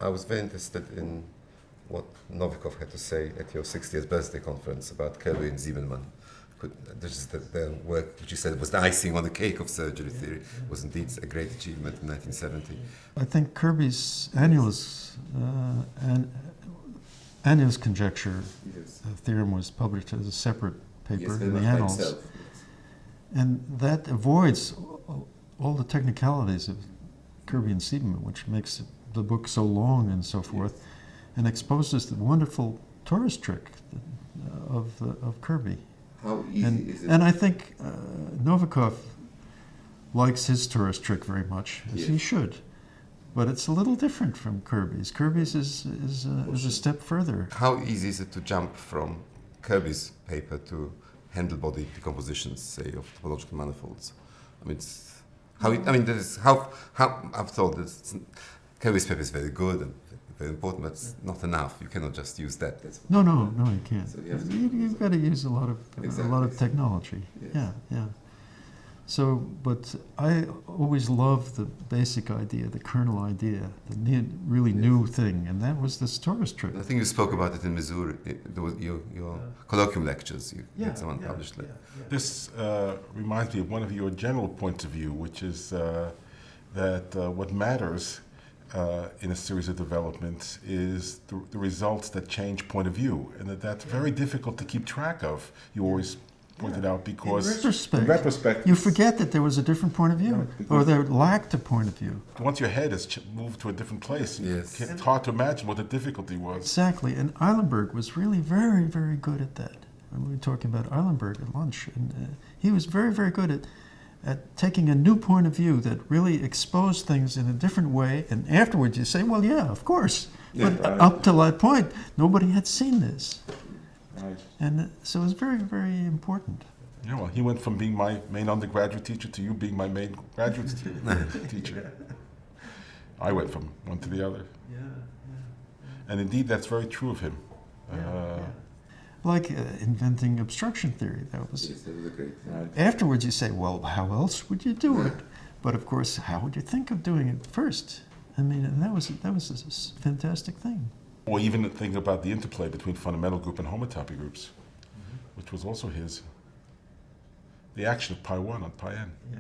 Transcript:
I was very interested in what Novikov had to say at your 60th birthday conference about Kirby and Ziemann. This is the work which you said was the icing on the cake of surgery theory, was indeed a great achievement in 1970. I think Kirby's annulus conjecture theorem was published as a separate paper in the Annals. And that avoids all the technicalities of Kirby and Ziemann, which makes the book so long and so forth, and exposes the wonderful torus trick of Kirby. How easy is it? And I think Novikov likes his torus trick very much, as he should. But it's a little different from Kirby's. Kirby's is a step further. How easy is it to jump from Kirby's paper to handle body decompositions, say, of topological manifolds? I mean, I've thought that Kirby's paper is very good and very important, but it's not enough. You cannot just use that. No, you can't. So you've got to use a lot of technology. Yeah. So, but I always loved the basic idea, the kernel idea, the really new thing, and that was this torus trick. I think you spoke about it in Missouri. There was your colloquium lectures. You had someone published it. This reminds me of one of your general points of view, which is that what matters in a series of developments is the results that change point of view, and that's very difficult to keep track of. You always pointed out because in retrospect you forget that there was a different point of view, or there lacked a point of view. Once your head has moved to a different place, it's hard to imagine what the difficulty was. Exactly, and Eilenberg was really very, very good at that. We were talking about Eilenberg at lunch, and he was very, very good at taking a new point of view that really exposed things in a different way, and afterwards you say, well, yeah, of course. But up to that point, nobody had seen this. Right. And so it was very, very important. Yeah, well, he went from being my main undergraduate teacher to you being my main graduate teacher. I went from one to the other. Yeah. And indeed, that's very true of him. Like inventing obstruction theory. That was great. Afterwards, you say, well, how else would you do it? But of course, how would you think of doing it first? I mean, and that was a fantastic thing. Or even thinking about the interplay between fundamental group and homotopy groups, which was also his. The action of pi1 on pi n. Yeah.